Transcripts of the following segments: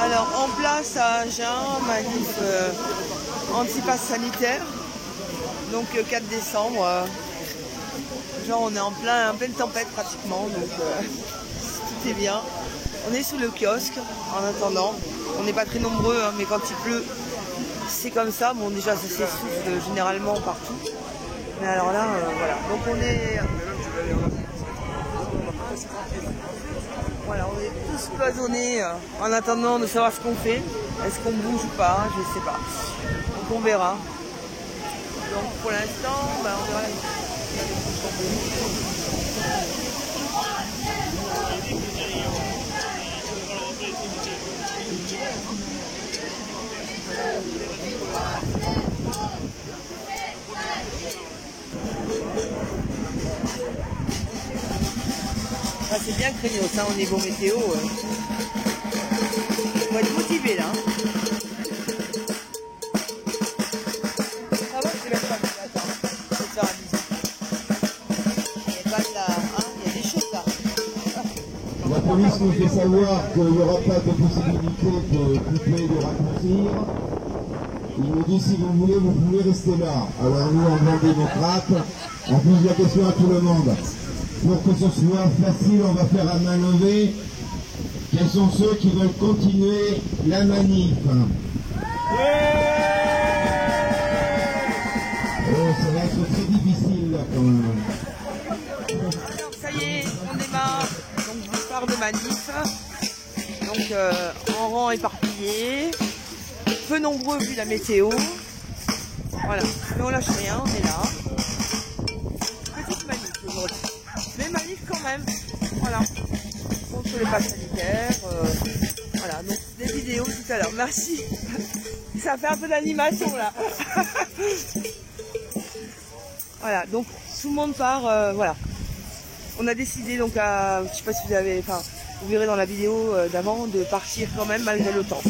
Alors, en place à Agen, manif anti-pass sanitaire. Donc, 4 décembre. Genre, on est en pleine tempête pratiquement. Donc, tout est bien. On est sous le kiosque en attendant. On n'est pas très nombreux, hein, mais quand il pleut, c'est comme ça. Bon, déjà, ça s'essouffle généralement partout. Mais alors là, voilà. Donc, on est... Voilà, on est tous cloisonnés en attendant de savoir ce qu'on fait. Est-ce qu'on bouge ou pas? Je ne sais pas. Donc on verra. Donc pour l'instant, on verra la... Ah, c'est bien craignos, hein, au niveau météo. On va être motivé là. Ça va, c'est même pas de attends. Je vais faire un bisou. Il y a pas de la... Hein, il y a des choses là. La police nous fait savoir qu'il n'y aura pas de possibilité de couper, de raccourcir. Il nous dit si vous voulez, vous pouvez rester là. Alors nous, en tant que démocrates, on pose la question à tout le monde. Pour que ce soit facile, on va faire à main levée. Quels sont ceux qui veulent continuer la manif? Oh, ça va être très difficile là quand même. Alors ça y est, on démarre. Donc départ de manif. Donc en rang éparpillé. Peu nombreux vu la météo. Voilà, mais on lâche rien, on est là. Petite manif aujourd'hui. Mais manif quand même. Voilà. Contre les passes sanitaires. Voilà, donc des vidéos tout à l'heure. Merci. Ça fait un peu d'animation là. Voilà, donc tout le monde part. Voilà. On a décidé donc à, je sais pas si vous avez, enfin, vous verrez dans la vidéo d'avant, de partir quand même malgré le temps.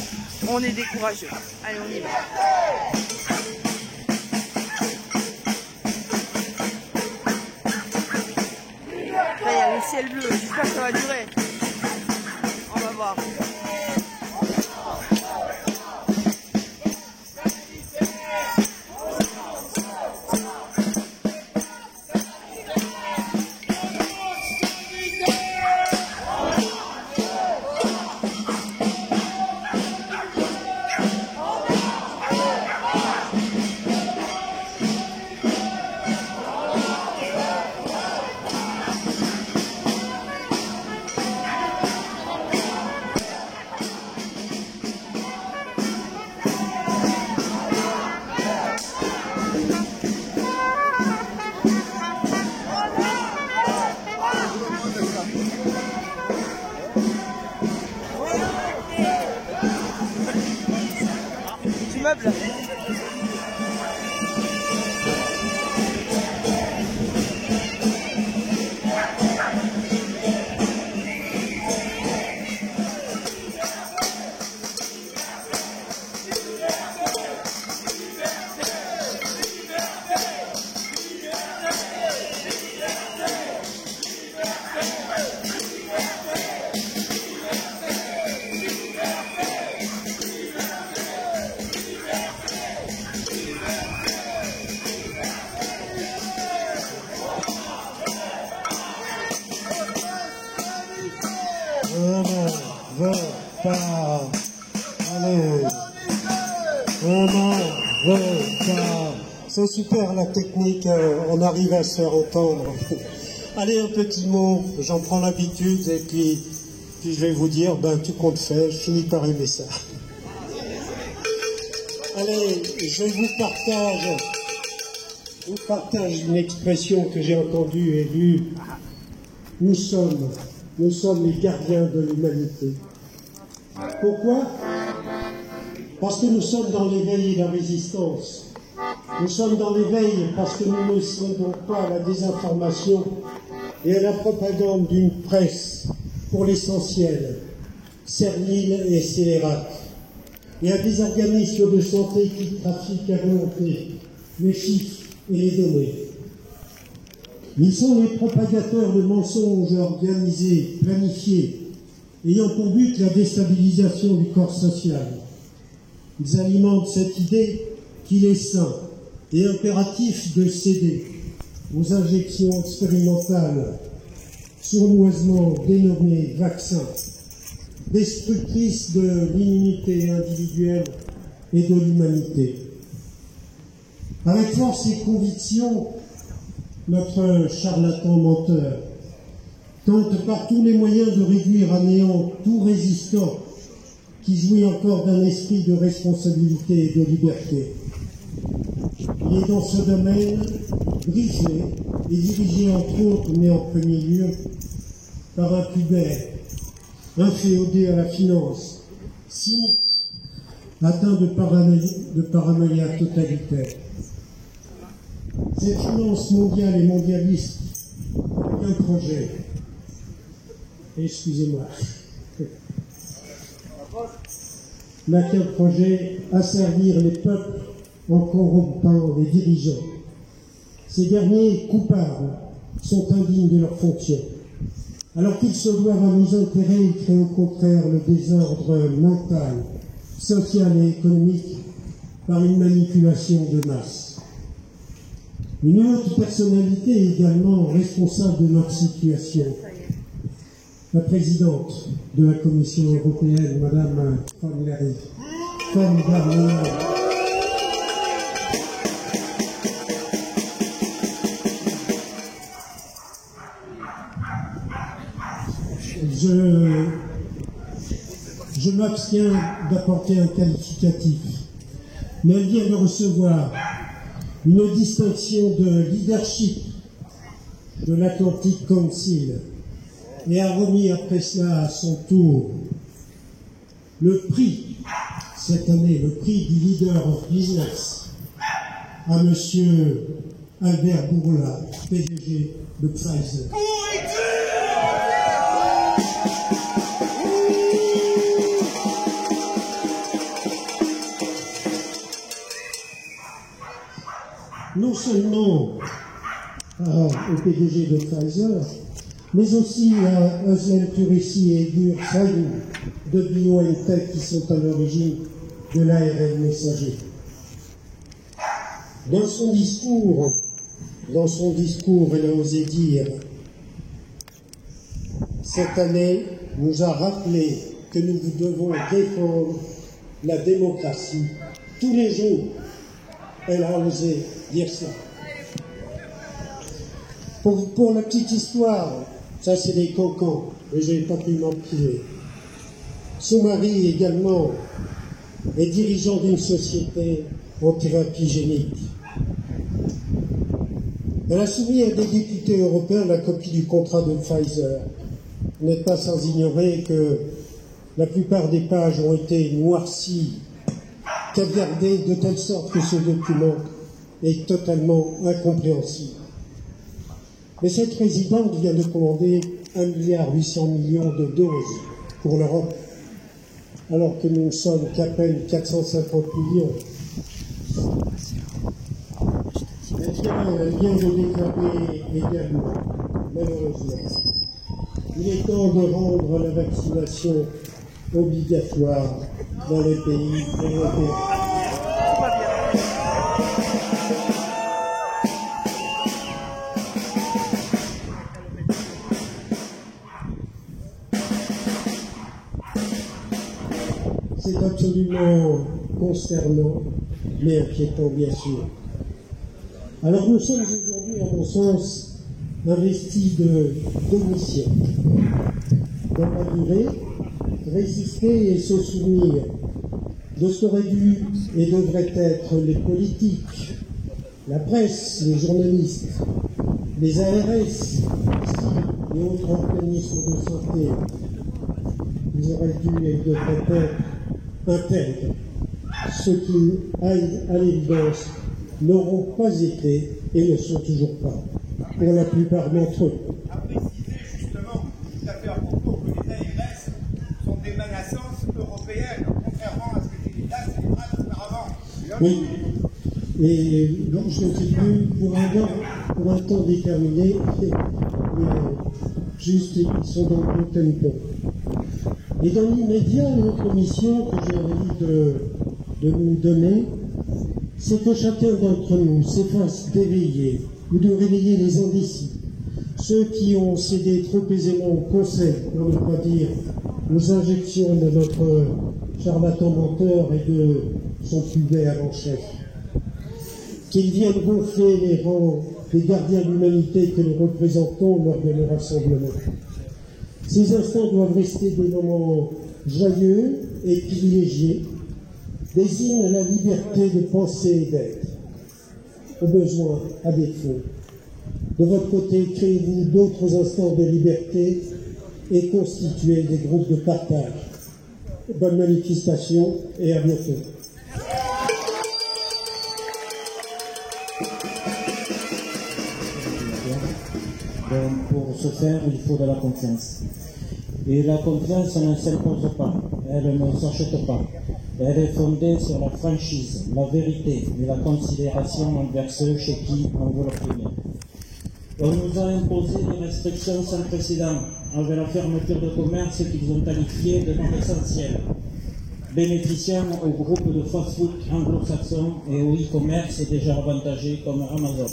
On est décourageux. Allez, on y va. Là, il y a le ciel bleu. J'espère que ça va durer. On va voir. Du meuble. Allez, c'est super la technique, on arrive à se faire entendre. Allez, un petit mot, j'en prends l'habitude et puis je vais vous dire, tout compte fait, je finis par aimer ça. Allez, je vous partage une expression que j'ai entendue et lue. Nous sommes les gardiens de l'humanité. Pourquoi? Parce que nous sommes dans l'éveil et la résistance. Nous sommes dans l'éveil parce que nous ne cédons pas à la désinformation et à la propagande d'une presse, pour l'essentiel, servile et scélérate, et à des organismes de santé qui trafiquent à volonté les chiffres et les données. Ils sont les propagateurs de mensonges organisés, planifiés, ayant pour but la déstabilisation du corps social. Ils alimentent cette idée qu'il est sain et impératif de céder aux injections expérimentales sournoisement dénommées vaccins, destructrices de l'immunité individuelle et de l'humanité. Avec force et conviction, notre charlatan menteur tente par tous les moyens de réduire à néant tout résistant qui jouit encore d'un esprit de responsabilité et de liberté. Il est dans ce domaine brisé et dirigé entre autres, mais en premier lieu, par un pubère, inféodé à la finance, cynique, atteint de paranoïa totalitaire. Cette finance mondiale et mondialiste n'a qu'un projet. Excusez-moi. N'a qu'un projet, asservir les peuples en corrompant les dirigeants. Ces derniers, coupables, sont indignes de leurs fonctions. Alors qu'ils se doivent à nos intérêts, ils créent au contraire le désordre mental, social et économique par une manipulation de masse. Une autre personnalité est également responsable de notre situation. La présidente de la Commission européenne, Madame von der Leyen. Je m'abstiens d'apporter un qualificatif, mais elle vient de recevoir une distinction de leadership de l'Atlantic Council et a remis après cela à son tour le prix, cette année, le prix du leader of business à M. Albert Bourla, PDG de Pfizer. Non seulement au PDG de Pfizer, mais aussi à Özlem Türeci et Gur Sahin de BioNTech qui sont à l'origine de l'ARN messager. Dans son discours, elle a osé dire « Cette année nous a rappelé que nous devons défendre la démocratie tous les jours. » Elle a osé dire ça. Pour la petite histoire, ça c'est des cocons, mais je n'ai pas pu m'en priver. Son mari également est dirigeant d'une société en thérapie génique. Elle a soumis à des députés européens la copie du contrat de Pfizer. Vous n'êtes pas sans ignorer que la plupart des pages ont été noircies, caviardées de telle sorte que ce document est totalement incompréhensible. Mais cette présidente vient de commander 1,8 milliard de doses pour l'Europe, alors que nous ne sommes qu'à peine 450 millions. Elle vient de déclarer également, malheureusement, il est temps de rendre la vaccination obligatoire dans les pays européens. C'est absolument consternant, mais inquiétant bien sûr. Alors nous sommes aujourd'hui, à mon sens, investis de deux missions. Dans la durée, résister et se souvenir de ce qu'auraient dû et devraient être les politiques, la presse, les journalistes, les ARS, et autres organismes de santé. Ils auraient dû et devraient être intègres. Ceux qui, à l'évidence, n'auront pas été et ne sont toujours pas, pour la plupart d'entre eux. À préciser justement, tout à fait à propos, que les ARS sont des menaçances européennes, contrairement à ce que j'ai dit là, c'est les phrases auparavant. Oui, et donc je continue pour un temps déterminé, juste ils sont dans le bon tempo. Et dans l'immédiat, notre mission que j'ai envie de nous donner, c'est que chacun d'entre nous s'efface d'éveiller ou de réveiller les indécis, ceux qui ont cédé trop aisément au conseil, pour ne pas dire aux injections de notre charlatan menteur et de son pubère en chef. Qu'ils viennent gonfler les rangs des gardiens de l'humanité que nous représentons lors de nos rassemblements. Ces instants doivent rester des moments joyeux et privilégiés, désignent la liberté de penser et d'être. Au besoin, à défaut. De votre côté, créez-vous d'autres instants de liberté et constituez des groupes de partage. Bonne manifestation et à bientôt. Donc, pour ce faire, il faut de la confiance. Et la confiance ne s'impose pas, elle ne s'achète pas. Elle est fondée sur la franchise, la vérité et la considération envers ceux chez qui on veut l'obtenir. On nous a imposé des restrictions sans précédent avec la fermeture de commerces qu'ils ont qualifiés de non essentiels, bénéficiant aux groupes de fast-food anglo-saxons et au e-commerce déjà avantagés comme Amazon.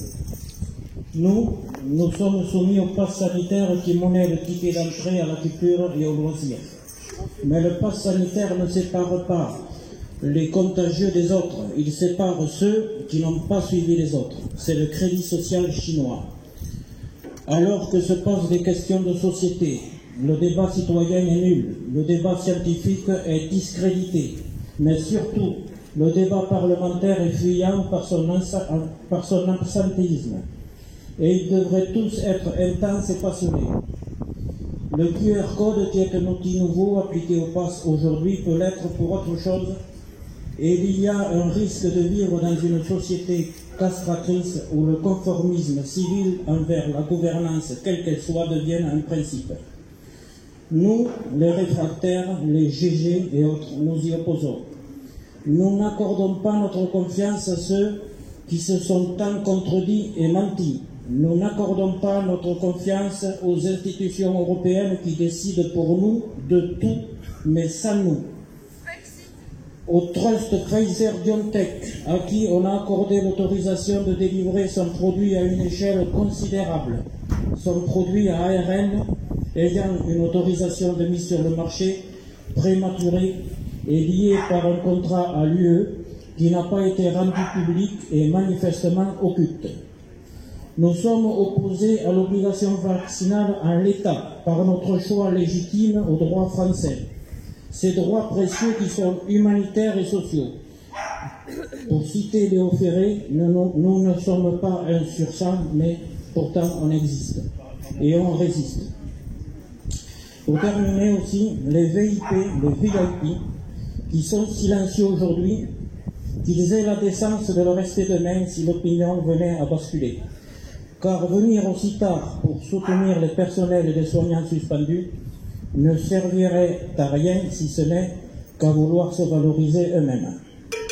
Nous sommes soumis au pass sanitaire qui monnaie le ticket d'entrée à la culture et aux loisirs. Mais le pass sanitaire ne sépare pas les contagieux des autres, il sépare ceux qui n'ont pas suivi les autres. C'est le crédit social chinois. Alors que se posent des questions de société, le débat citoyen est nul, le débat scientifique est discrédité, mais surtout, le débat parlementaire est fuyant par son absentéisme. Et ils devraient tous être intenses et passionnés. Le QR code, qui est un outil nouveau appliqué au pass aujourd'hui, peut l'être pour autre chose, et il y a un risque de vivre dans une société castratrice où le conformisme civil envers la gouvernance, quelle qu'elle soit, devienne un principe. Nous, les réfractaires, les GG et autres, nous y opposons. Nous n'accordons pas notre confiance à ceux qui se sont tant contredits et mentis. Nous n'accordons pas notre confiance aux institutions européennes qui décident pour nous de tout, mais sans nous. Au trust Pfizer-BioNTech, à qui on a accordé l'autorisation de délivrer son produit à une échelle considérable, son produit à ARN ayant une autorisation de mise sur le marché prématurée et liée par un contrat à l'UE qui n'a pas été rendu public et manifestement occulte. Nous sommes opposés à l'obligation vaccinale en l'état, par notre choix légitime aux droits français. Ces droits précieux qui sont humanitaires et sociaux. Pour citer Léo Ferré, nous ne sommes pas un sur 100, mais pourtant on existe. Et on résiste. Pour terminer aussi, les VIP, les VIP, qui sont silencieux aujourd'hui, qu'ils aient la décence de le rester demain si l'opinion venait à basculer. Car venir aussi tard pour soutenir les personnels et les soignants suspendus ne servirait à rien si ce n'est qu'à vouloir se valoriser eux-mêmes.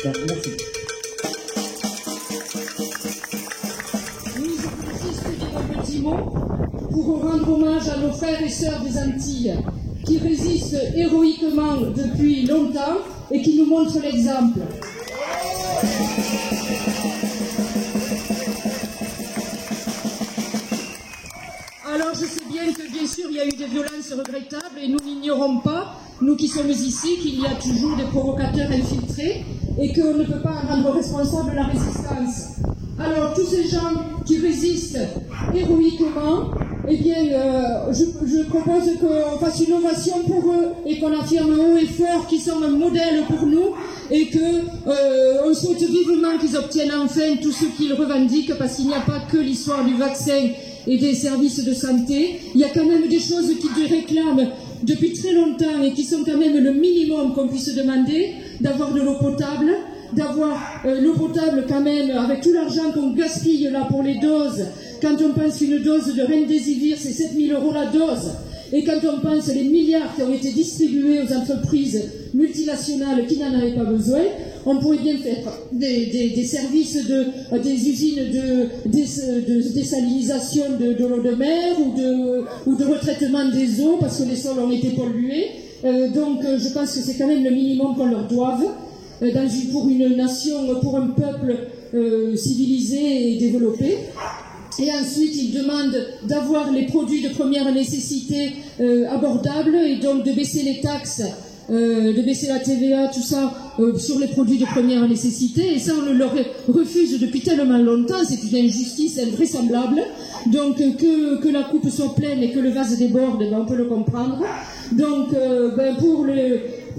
Merci. Oui, je peux juste dire un petit mot pour rendre hommage à nos frères et sœurs des Antilles qui résistent héroïquement depuis longtemps et qui nous montrent l'exemple. Alors je sais bien que bien sûr il y a eu des violences regrettables et nous n'ignorons pas, nous qui sommes ici, qu'il y a toujours des provocateurs infiltrés et qu'on ne peut pas rendre responsable la résistance. Alors tous ces gens qui résistent héroïquement, eh bien je propose qu'on fasse une ovation pour eux et qu'on affirme haut et fort qu'ils sont un modèle pour nous et qu'on souhaite vivement qu'ils obtiennent enfin tout ce qu'ils revendiquent parce qu'il n'y a pas que l'histoire du vaccin et des services de santé, il y a quand même des choses qu'ils réclament depuis très longtemps et qui sont quand même le minimum qu'on puisse demander, d'avoir de l'eau potable, d'avoir l'eau potable quand même avec tout l'argent qu'on gaspille là pour les doses. Quand on pense qu'une dose de Remdesivir c'est 7 000 € la dose, et quand on pense les milliards qui ont été distribués aux entreprises multinationales qui n'en avaient pas besoin, on pourrait bien faire des services, des usines de désalinisation de l'eau de mer ou de retraitement des eaux parce que les sols ont été pollués. Donc je pense que c'est quand même le minimum qu'on leur doive pour une nation, pour un peuple civilisé et développé. Et ensuite, ils demandent d'avoir les produits de première nécessité abordables et donc de baisser les taxes, de baisser la TVA, tout ça, sur les produits de première nécessité. Et ça, on leur refuse depuis tellement longtemps. C'est une injustice invraisemblable. Donc, que la coupe soit pleine et que le vase déborde, ben, on peut le comprendre. Donc,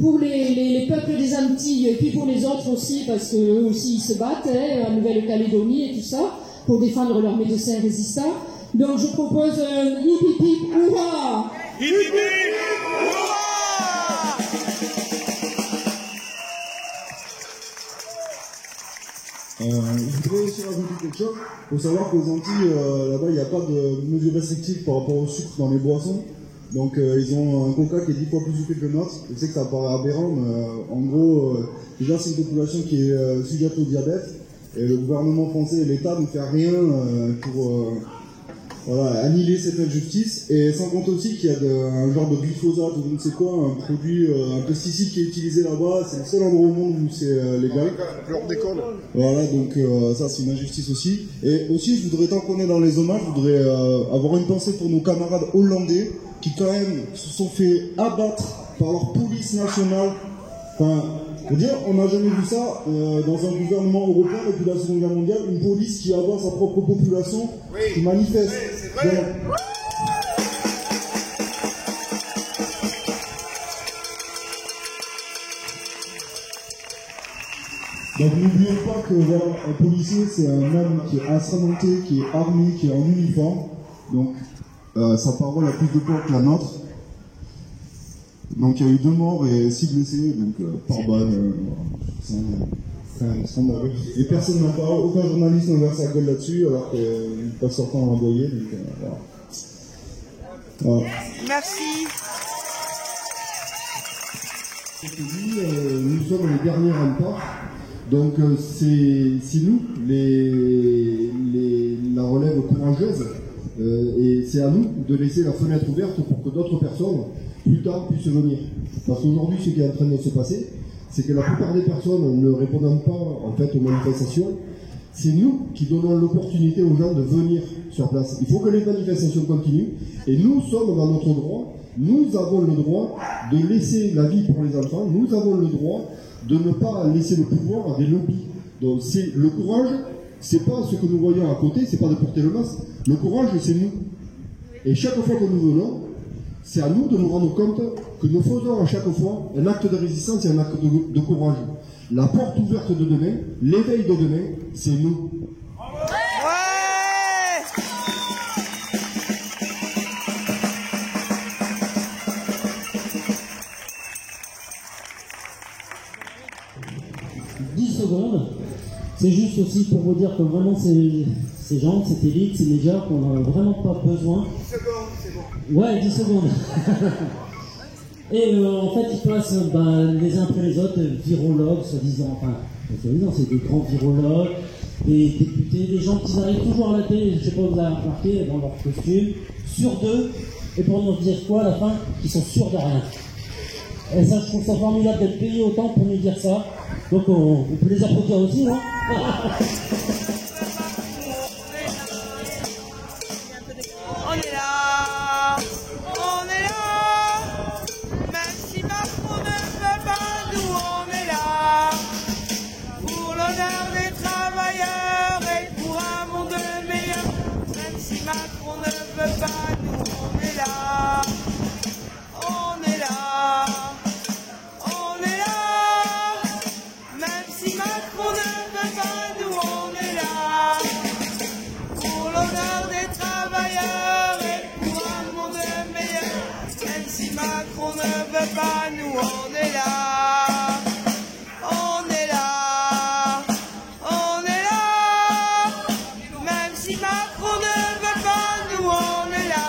pour les peuples des Antilles et puis pour les autres aussi, parce qu'eux aussi ils se battent, en Nouvelle-Calédonie et tout ça, pour défendre leurs médecins résistants. Donc je propose un hip hip hip hurrah! Hip hip hip hurrah! Je voudrais aussi rajouter quelque chose. Il faut savoir qu'aux Antilles, là-bas, il n'y a pas de mesures restrictives par rapport au sucre dans les boissons. Donc ils ont un coca qui est 10 fois plus sucré que le nôtre. Je sais que ça paraît aberrant, mais en gros, déjà c'est une population qui est sujette au diabète. Et le gouvernement français et l'État ne fait rien pour annihiler cette injustice. Et sans compter aussi qu'il y a un genre de glyphosate ou je ne sais quoi, un produit, un pesticide qui est utilisé là-bas. C'est le seul endroit au monde où c'est légal. Chlordécone. Voilà, donc ça c'est une injustice aussi. Et aussi, je voudrais, tant qu'on est dans les hommages, je voudrais avoir une pensée pour nos camarades hollandais qui quand même se sont fait abattre par leur police nationale. Enfin, je veux dire, on n'a jamais vu ça dans un gouvernement européen depuis la Seconde Guerre mondiale, une police qui abat sa propre population, qui manifeste. Oui, c'est vrai. Donc n'oublions pas que voilà, un policier c'est un homme qui est assermenté, qui est armé, qui est en uniforme. Donc sa parole a plus de poids que la nôtre. Donc il y a eu 2 morts et 6 blessés, donc par balle, c'est un scandale. Et personne n'en parle, aucun journaliste n'a versé sa gueule là-dessus, alors qu'ils peuvent sortir en envoyer, donc voilà. Voilà. Merci. Nous sommes les derniers remparts, donc c'est nous, la relève courageuse, et c'est à nous de laisser la fenêtre ouverte pour que d'autres personnes, plus tard, puissent venir. Parce qu'aujourd'hui, ce qui est en train de se passer, c'est que la plupart des personnes ne répondant pas en fait aux manifestations, c'est nous qui donnons l'opportunité aux gens de venir sur place. Il faut que les manifestations continuent, et nous sommes dans notre droit. Nous avons le droit de laisser la vie pour les enfants, nous avons le droit de ne pas laisser le pouvoir à des lobbies. Donc c'est le courage, c'est pas ce que nous voyons à côté, c'est pas de porter le masque. Le courage, c'est nous. Et chaque fois que nous venons, c'est à nous de nous rendre compte que nous faisons à chaque fois un acte de résistance et un acte de courage. La porte ouverte de demain, l'éveil de demain, c'est nous. C'est juste aussi pour vous dire que vraiment ces gens, cette élite, ces médias qu'on n'a vraiment pas besoin. 10 secondes, c'est bon. Ouais, 10 secondes. Et en fait, ils passent les uns après les autres, virologues, soi-disant, c'est des grands virologues, des députés, des gens qui arrivent toujours à la télé, je ne sais pas si vous avez remarqué, dans leur costume, sur 2, et pour nous dire quoi à la fin, qu'ils sont sûrs de rien. Et ça, je trouve ça formidable d'être payé autant pour nous dire ça. Donc on peut les applaudir aussi, hein. On est là, même si Macron ne veut pas, nous on est là, pour l'honneur des travailleurs et pour un monde meilleur, même si Macron ne veut pas, nous on est là, on est là, même si Macron ne veut pas, nous on est là, pour l'honneur des travailleurs et pour un monde meilleur. Même si Macron ne veut pas, nous on est là. On est là. On est là. Même si Macron ne veut pas, nous on est là.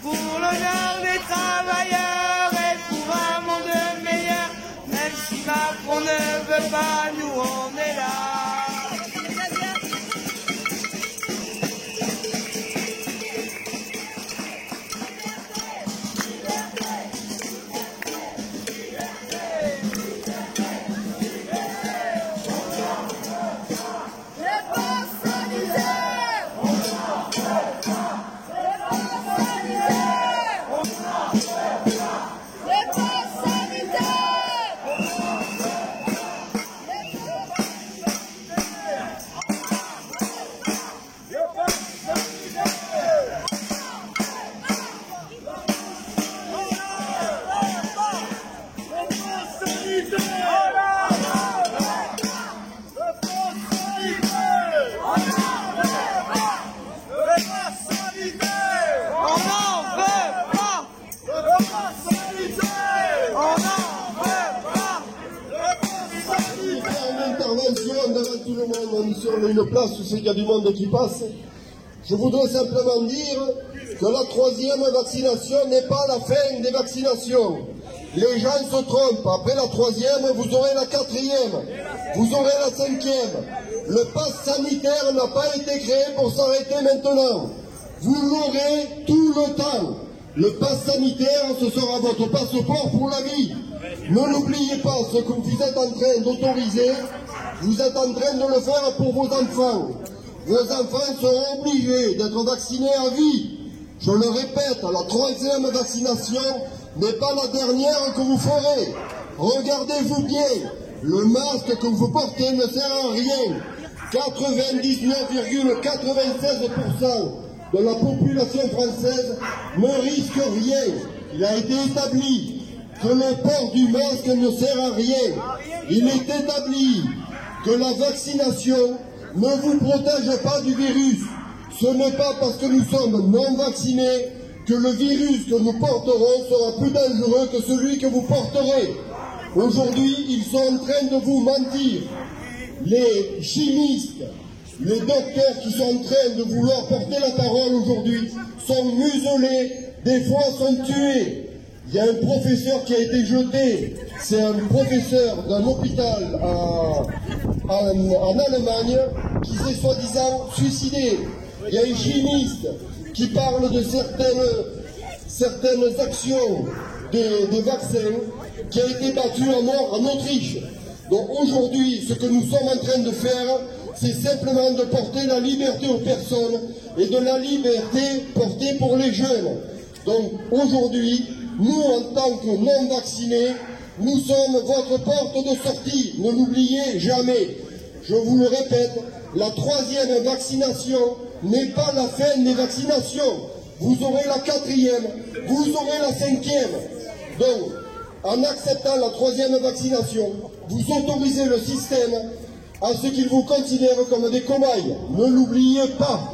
Pour l'honneur des travailleurs et pour un monde meilleur. Même si Macron ne veut pas, nous on est là. tout le monde, on est sur une place où c'est qu'il y a du monde qui passe. Je voudrais simplement dire que la 3e vaccination n'est pas la fin des vaccinations. Les gens se trompent. Après la 3e, vous aurez la 4e, vous aurez la 5e. Le pass sanitaire n'a pas été créé pour s'arrêter maintenant. Vous l'aurez tout le temps. Le pass sanitaire, ce sera votre passeport pour la vie. Ne l'oubliez pas, ce que vous êtes en train d'autoriser, vous êtes en train de le faire pour vos enfants. Vos enfants seront obligés d'être vaccinés à vie. Je le répète, la 3e vaccination n'est pas la dernière que vous ferez. Regardez-vous bien, le masque que vous portez ne sert à rien. 99,96% de la population française ne risque rien. Il a été établi que le port du masque ne sert à rien. Il est établi que la vaccination ne vous protège pas du virus. Ce n'est pas parce que nous sommes non vaccinés que le virus que nous porterons sera plus dangereux que celui que vous porterez. Aujourd'hui, ils sont en train de vous mentir. Les chimistes, les docteurs qui sont en train de vouloir porter la parole aujourd'hui sont muselés, des fois sont tués. Il y a un professeur qui a été jeté, c'est un professeur d'un hôpital en Allemagne qui s'est soi-disant suicidé. Il y a un chimiste qui parle de certaines actions des vaccins qui a été battu à mort en Autriche. Donc aujourd'hui, ce que nous sommes en train de faire, c'est simplement de porter la liberté aux personnes et de la liberté portée pour les jeunes. Donc aujourd'hui, nous en tant que non vaccinés, nous sommes votre porte de sortie. Ne l'oubliez jamais. Je vous le répète, la 3e vaccination n'est pas la fin des vaccinations. Vous aurez la 4e, vous aurez la 5e. Donc, en acceptant la 3e vaccination, vous autorisez le système à ce qu'il vous considère comme des cobayes. Ne l'oubliez pas.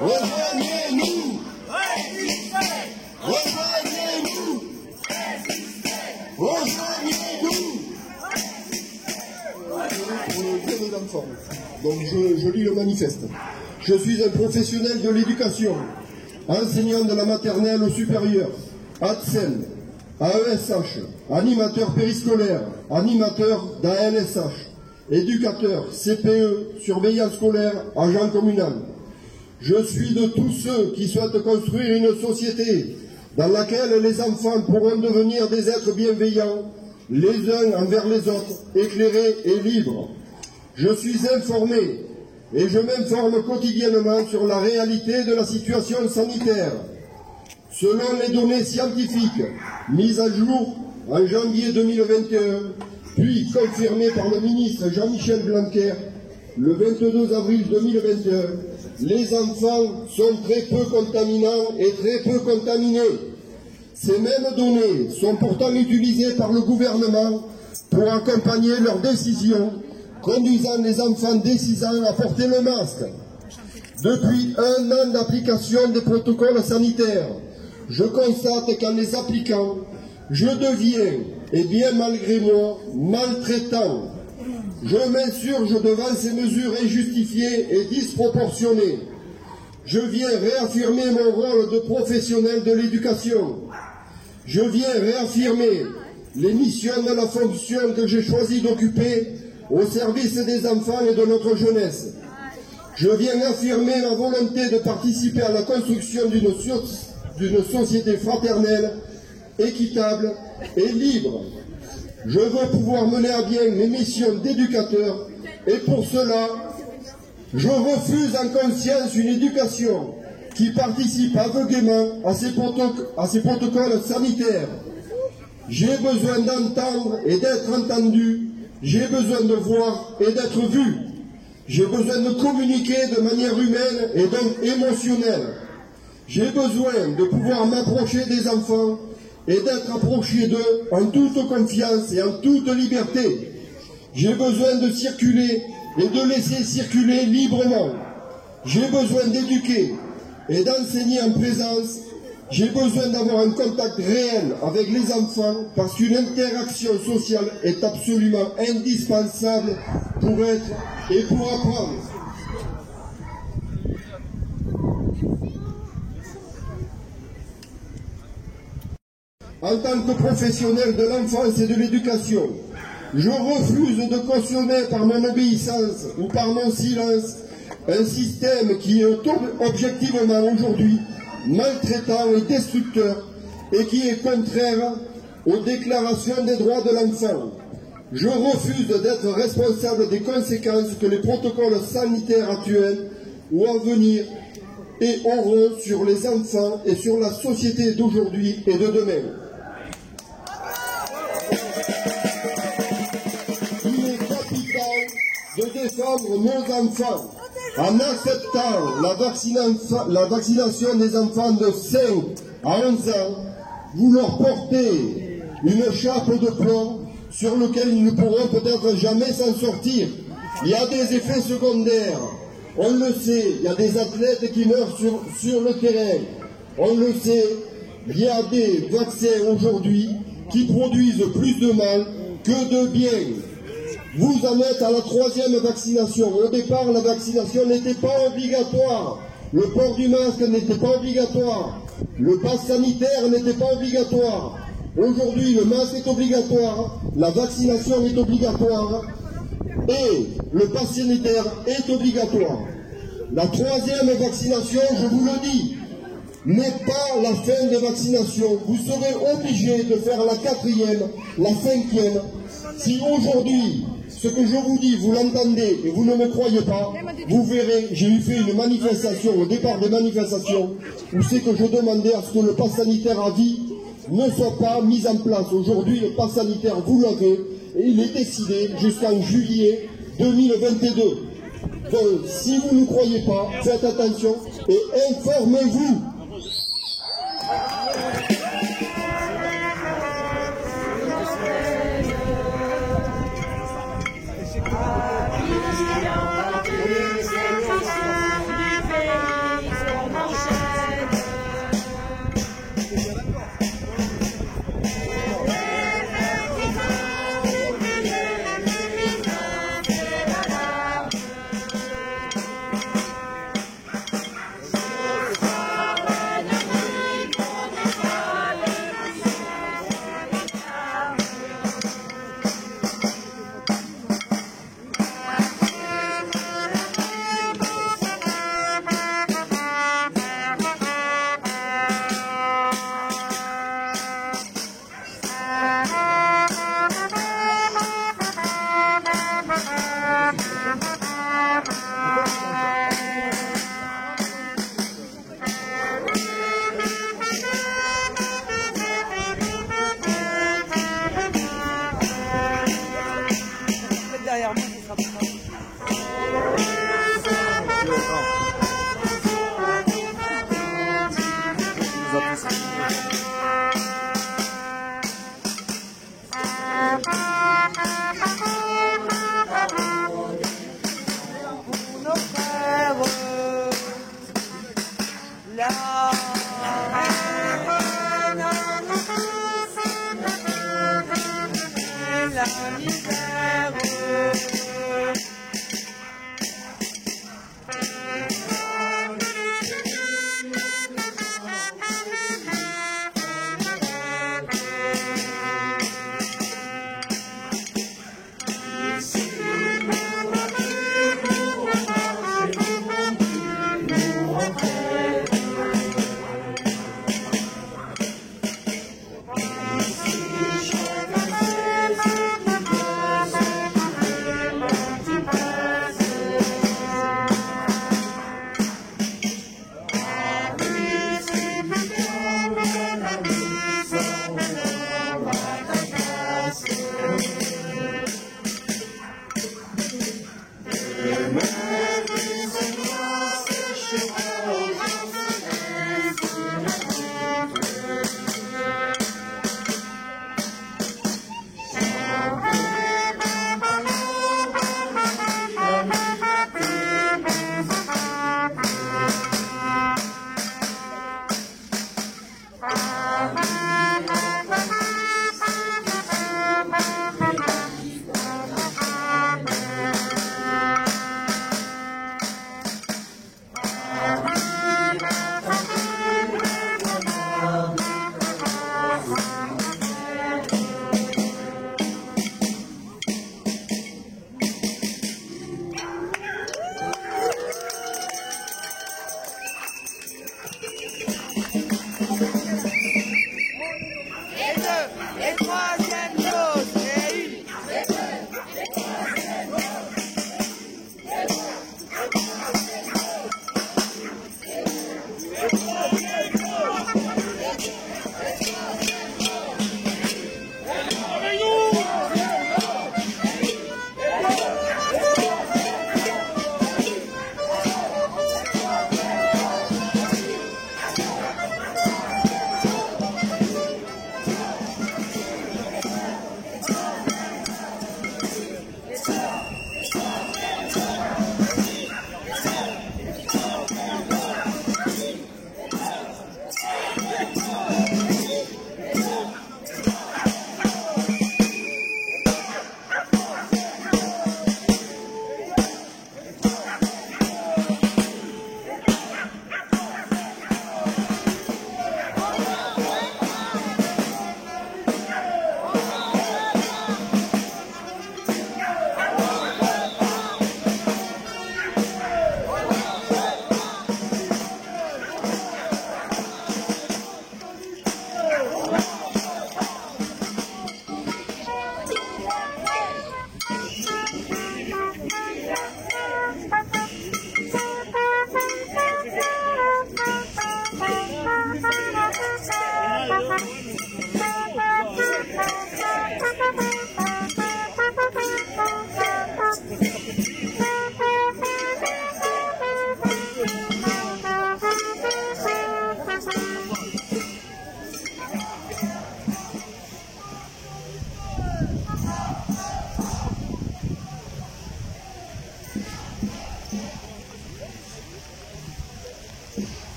Rejoignez-nous! Rejoignez-nous! Rejoignez-nous! Pour le bien des enfants. Donc je lis le manifeste. Je suis un professionnel de l'éducation, enseignant de la maternelle au supérieur, ATSEM, AESH, animateur périscolaire, animateur d'ALSH, éducateur, CPE, surveillant scolaire, agent communal. Je suis de tous ceux qui souhaitent construire une société dans laquelle les enfants pourront devenir des êtres bienveillants, les uns envers les autres, éclairés et libres. Je suis informé et je m'informe quotidiennement sur la réalité de la situation sanitaire. Selon les données scientifiques mises à jour en janvier 2021, puis confirmées par le ministre Jean-Michel Blanquer le 22 avril 2021, les enfants sont très peu contaminants et très peu contaminés. Ces mêmes données sont pourtant utilisées par le gouvernement pour accompagner leurs décisions, conduisant les enfants dès 6 ans à porter le masque. Depuis 1 an d'application des protocoles sanitaires, je constate qu'en les appliquant, je deviens, et bien malgré moi, maltraitant. Je m'insurge devant ces mesures injustifiées et disproportionnées. Je viens réaffirmer mon rôle de professionnel de l'éducation. Je viens réaffirmer les missions de la fonction que j'ai choisi d'occuper au service des enfants et de notre jeunesse. Je viens affirmer ma volonté de participer à la construction d'une société fraternelle, équitable et libre. Je veux pouvoir mener à bien mes missions d'éducateur et pour cela, je refuse en conscience une éducation qui participe aveuglément à ces protocoles sanitaires. J'ai besoin d'entendre et d'être entendu, j'ai besoin de voir et d'être vu. J'ai besoin de communiquer de manière humaine et donc émotionnelle. J'ai besoin de pouvoir m'approcher des enfants et d'être approché d'eux en toute confiance et en toute liberté. J'ai besoin de circuler et de laisser circuler librement. J'ai besoin d'éduquer et d'enseigner en présence. J'ai besoin d'avoir un contact réel avec les enfants parce qu'une interaction sociale est absolument indispensable pour être et pour apprendre. En tant que professionnel de l'enfance et de l'éducation, je refuse de cautionner par mon obéissance ou par mon silence un système qui est objectivement aujourd'hui maltraitant et destructeur et qui est contraire aux déclarations des droits de l'enfant. Je refuse d'être responsable des conséquences que les protocoles sanitaires actuels ou à venir et auront sur les enfants et sur la société d'aujourd'hui et de demain. Il est capital de défendre nos enfants en acceptant la vaccination des enfants de 5 à 11 ans. Vous leur portez une chape de plomb sur lequel ils ne pourront peut-être jamais s'en sortir. Il y a des effets secondaires, on le sait, il y a des athlètes qui meurent sur le terrain, on le sait, il y a des vaccins aujourd'hui qui produisent plus de mal que de bien. Vous en êtes à la 3e vaccination. Au départ, la vaccination n'était pas obligatoire. Le port du masque n'était pas obligatoire. Le pass sanitaire n'était pas obligatoire. Aujourd'hui, le masque est obligatoire, la vaccination est obligatoire et le pass sanitaire est obligatoire. La 3e vaccination, je vous le dis, n'est pas la fin des vaccinations. Vous serez obligé de faire la 4e, la 5e. Si aujourd'hui, ce que je vous dis, vous l'entendez et vous ne me croyez pas, vous verrez, j'ai eu fait une manifestation, au départ des manifestations, où c'est que je demandais à ce que le pass sanitaire à vie ne soit pas mis en place. Aujourd'hui, le pass sanitaire, vous l'avez, et il est décidé jusqu'en juillet 2022. Donc, si vous ne croyez pas, faites attention et informez-vous.